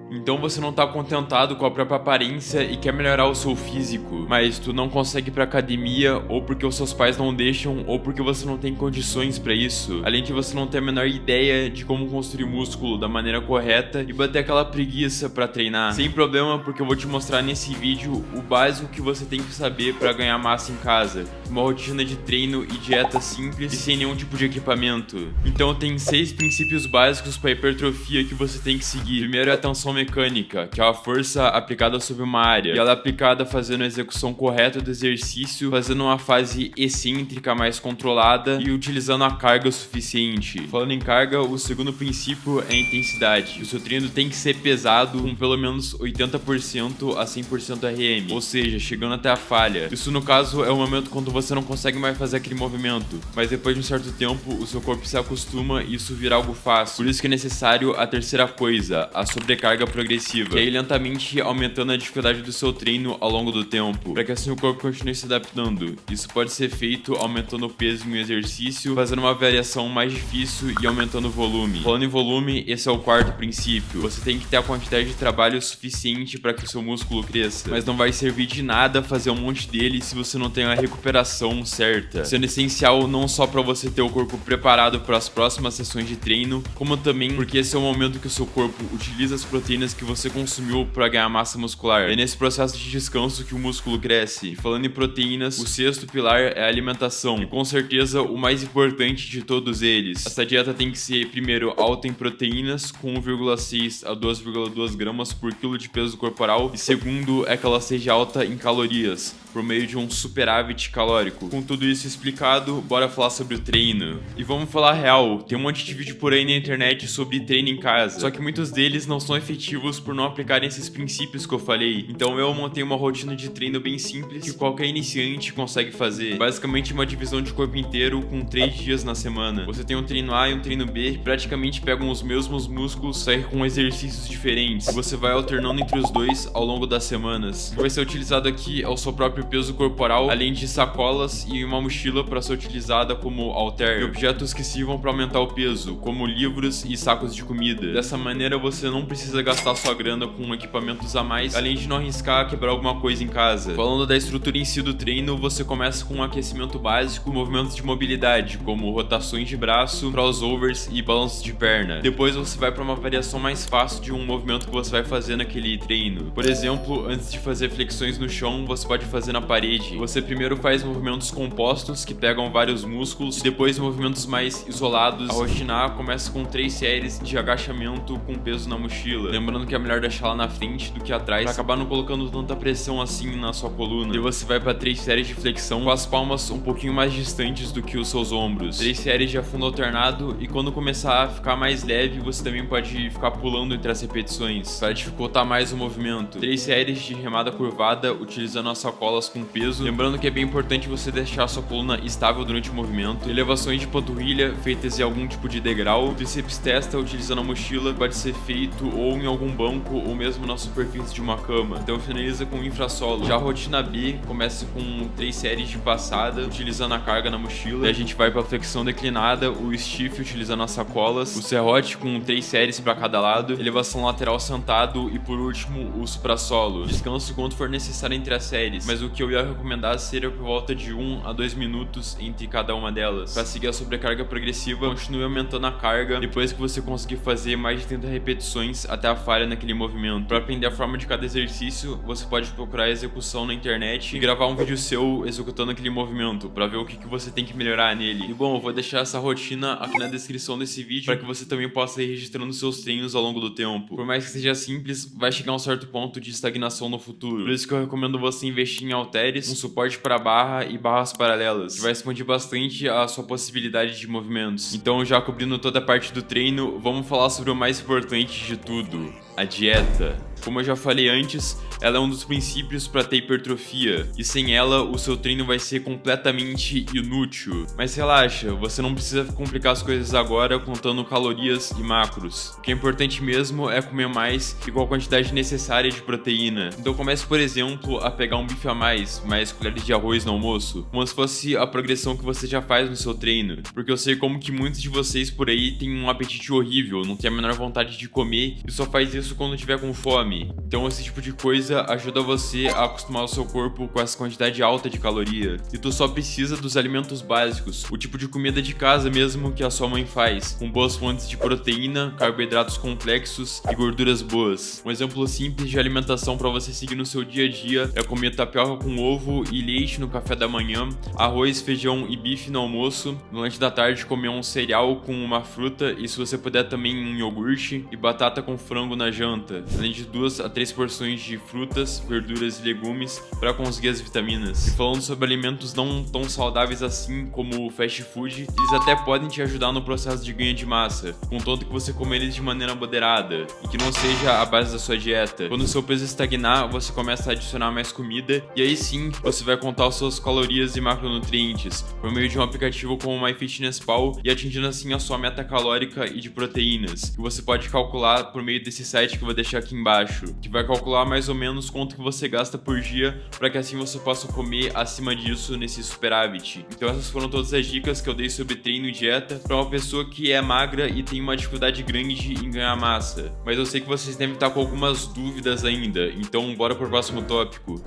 Então você não tá contentado com a própria aparência e quer melhorar o seu físico, mas tu não consegue ir pra academia, ou porque os seus pais não deixam, ou porque você não tem condições pra isso. Além de você não ter a menor ideia de como construir músculo da maneira correta e bater aquela preguiça pra treinar. Sem problema, porque eu vou te mostrar nesse vídeo o básico que você tem que saber pra ganhar massa em casa. Uma rotina de treino e dieta simples e sem nenhum tipo de equipamento. Então tem 6 princípios básicos pra hipertrofia que você tem que seguir. Primeiro é a tensão mecânica, que é a força aplicada sobre uma área, e ela é aplicada fazendo a execução correta do exercício, fazendo uma fase excêntrica mais controlada e utilizando a carga suficiente. Falando em carga, o segundo princípio é a intensidade. O seu treino tem que ser pesado com pelo menos 80% a 100% RM, ou seja, chegando até a falha. Isso no caso é o momento quando você não consegue mais fazer aquele movimento, mas depois de um certo tempo o seu corpo se acostuma e isso vira algo fácil. Por isso que é necessário a terceira coisa, a sobrecarga progressiva, que é ir lentamente aumentando a dificuldade do seu treino ao longo do tempo, para que assim o corpo continue se adaptando. Isso pode ser feito aumentando o peso em um exercício, fazendo uma variação mais difícil e aumentando o volume. Falando em volume, esse é o quarto princípio. Você tem que ter a quantidade de trabalho suficiente para que o seu músculo cresça, mas não vai servir de nada fazer um monte dele se você não tem a recuperação certa, sendo essencial não só para você ter o corpo preparado para as próximas sessões de treino, como também porque esse é o momento que o seu corpo utiliza as proteínas que você consumiu para ganhar massa muscular. É nesse processo de descanso que o músculo cresce. E falando em proteínas, o sexto pilar é a alimentação, e com certeza o mais importante de todos eles. Essa dieta tem que ser, primeiro, alta em proteínas, com 1,6 a 2,2 gramas por quilo de peso corporal, e segundo, é que ela seja alta em calorias, por meio de um superávit calórico. Com tudo isso explicado, bora falar sobre o treino. E vamos falar real, tem um monte de vídeo por aí na internet sobre treino em casa, só que muitos deles não são efetivos por não aplicarem esses princípios que eu falei. Então eu montei uma rotina de treino bem simples que qualquer iniciante consegue fazer. Basicamente uma divisão de corpo inteiro com 3 dias na semana. Você tem um treino A e um treino B que praticamente pegam os mesmos músculos, sair com exercícios diferentes. Você vai alternando entre os dois ao longo das semanas. O que vai ser utilizado aqui é o seu próprio peso corporal, além de sacolas e uma mochila para ser utilizada como halter, e objetos que sirvam para aumentar o peso, como livros e sacos de comida. Dessa maneira você não precisa gastar sua grana com equipamentos a mais, além de não arriscar quebrar alguma coisa em casa. Falando da estrutura em si do treino, você começa com um aquecimento básico, movimentos de mobilidade, como rotações de braço, crossovers e balanços de perna. Depois você vai para uma variação mais fácil de um movimento que você vai fazer naquele treino. Por exemplo, antes de fazer flexões no chão, você pode fazer na parede. Você primeiro faz movimentos compostos que pegam vários músculos, e depois movimentos mais isolados. A rotina começa com 3 séries de agachamento com peso na mochila, lembrando que é melhor deixar lá na frente do que atrás, pra acabar não colocando tanta pressão assim na sua coluna. E você vai para 3 séries de flexão com as palmas um pouquinho mais distantes do que os seus ombros. 3 séries de afundo alternado, e quando começar a ficar mais leve, você também pode ficar pulando entre as repetições, para dificultar mais o movimento. 3 séries de remada curvada, utilizando as sacolas com peso, lembrando que é bem importante você deixar a sua coluna estável durante o movimento. Elevações de panturrilha, feitas em algum tipo de degrau. Tríceps testa, utilizando a mochila, pode ser feito ou em algum banco ou mesmo na superfície de uma cama. Então finaliza com infrassolo. Já a rotina B começa com 3 séries de passada, utilizando a carga na mochila. E a gente vai para flexão declinada, o stiff utilizando as sacolas, o serrote com 3 séries para cada lado, elevação lateral sentado e por último o suprassolo. Descanso quanto for necessário entre as séries, mas o que eu ia recomendar seria por volta de 1 a 2 minutos entre cada uma delas. Para seguir a sobrecarga progressiva, continue aumentando a carga depois que você conseguir fazer mais de 30 repetições até a falha naquele movimento. Para aprender a forma de cada exercício, você pode procurar a execução na internet e gravar um vídeo seu executando aquele movimento, para ver o que você tem que melhorar nele. E bom, eu vou deixar essa rotina aqui na descrição desse vídeo, para que você também possa ir registrando seus treinos ao longo do tempo. Por mais que seja simples, vai chegar a um certo ponto de estagnação no futuro. Por isso que eu recomendo você investir em halteres, um suporte para barra e barras paralelas, que vai expandir bastante a sua possibilidade de movimentos. Então, já cobrindo toda a parte do treino, vamos falar sobre o mais importante de tudo: a dieta. Como eu já falei antes, ela é um dos princípios para ter hipertrofia, e sem ela o seu treino vai ser completamente inútil. Mas relaxa, você não precisa complicar as coisas agora contando calorias e macros. O que é importante mesmo é comer mais e com a quantidade necessária de proteína. Então comece, por exemplo, a pegar um bife a mais colheres de arroz no almoço, como se fosse a progressão que você já faz no seu treino. Porque eu sei como que muitos de vocês por aí têm um apetite horrível, não tem a menor vontade de comer e só faz isso quando tiver com fome. Então esse tipo de coisa ajuda você a acostumar o seu corpo com essa quantidade alta de caloria. E tu só precisa dos alimentos básicos, o tipo de comida de casa mesmo que a sua mãe faz, com boas fontes de proteína, carboidratos complexos e gorduras boas. Um exemplo simples de alimentação para você seguir no seu dia a dia é comer tapioca com ovo e leite no café da manhã, arroz, feijão e bife no almoço, no lanche da tarde comer um cereal com uma fruta e, se você puder, também um iogurte e batata com frango na janta, além de 2 a 3 porções de frutas, verduras e legumes para conseguir as vitaminas. E falando sobre alimentos não tão saudáveis assim como o fast food, eles até podem te ajudar no processo de ganho de massa, contanto que você come eles de maneira moderada e que não seja a base da sua dieta. Quando o seu peso estagnar, você começa a adicionar mais comida e aí sim você vai contar as suas calorias e macronutrientes por meio de um aplicativo como o MyFitnessPal e atingindo assim a sua meta calórica e de proteínas, que você pode calcular por meio desse site que eu vou deixar aqui embaixo, que vai calcular mais ou menos quanto que você gasta por dia para que assim você possa comer acima disso nesse superávit. Então essas foram todas as dicas que eu dei sobre treino e dieta para uma pessoa que é magra e tem uma dificuldade grande em ganhar massa. Mas eu sei que vocês devem estar com algumas dúvidas ainda, então bora pro próximo tópico.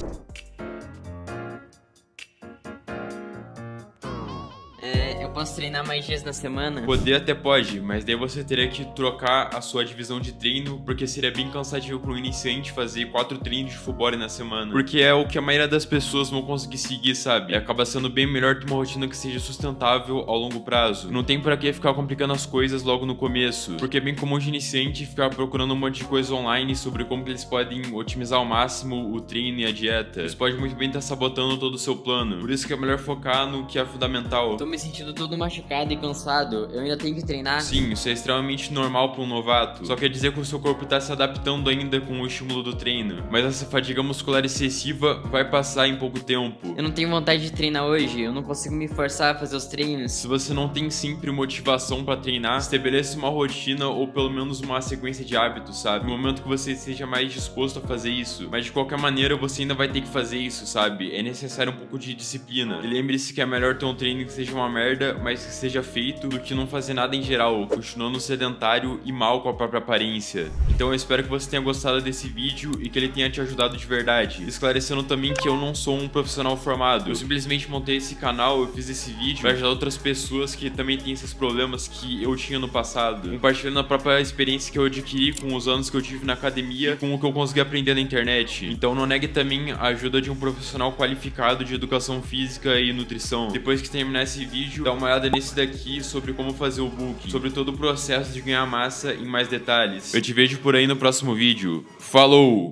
Eu posso treinar mais dias na semana? Poder até pode, mas daí você teria que trocar a sua divisão de treino, porque seria bem cansativo para um iniciante fazer 4 treinos de full body na semana. Porque é o que a maioria das pessoas vão conseguir seguir, sabe? E acaba sendo bem melhor ter uma rotina que seja sustentável ao longo prazo. Não tem pra que ficar complicando as coisas logo no começo, porque é bem comum de iniciante ficar procurando um monte de coisa online sobre como que eles podem otimizar ao máximo o treino e a dieta. Isso pode muito bem estar sabotando todo o seu plano. Por isso que é melhor focar no que é fundamental. Tô me sentindo todo machucado e cansado. Eu ainda tenho que treinar? Sim, isso é extremamente normal para um novato. Só quer dizer que o seu corpo tá se adaptando ainda com o estímulo do treino. Mas essa fadiga muscular excessiva vai passar em pouco tempo. Eu não tenho vontade de treinar hoje. Eu não consigo me forçar a fazer os treinos. Se você não tem sempre motivação para treinar, estabeleça uma rotina ou pelo menos uma sequência de hábitos, sabe? No momento que você esteja mais disposto a fazer isso. Mas de qualquer maneira, você ainda vai ter que fazer isso, sabe? É necessário um pouco de disciplina. E lembre-se que é melhor ter um treino que seja uma merda, mas que seja feito, do que não fazer nada em geral, continuando sedentário e mal com a própria aparência. Então eu espero que você tenha gostado desse vídeo e que ele tenha te ajudado de verdade. Esclarecendo também que eu não sou um profissional formado. Eu simplesmente montei esse canal, eu fiz esse vídeo para ajudar outras pessoas que também têm esses problemas que eu tinha no passado, compartilhando a própria experiência que eu adquiri com os anos que eu tive na academia, com o que eu consegui aprender na internet. Então não negue também a ajuda de um profissional qualificado de educação física e nutrição. Depois que terminar esse vídeo, dá uma olhada nesse daqui sobre como fazer o book, sobre todo o processo de ganhar massa em mais detalhes. Eu te vejo por aí no próximo vídeo. Falou!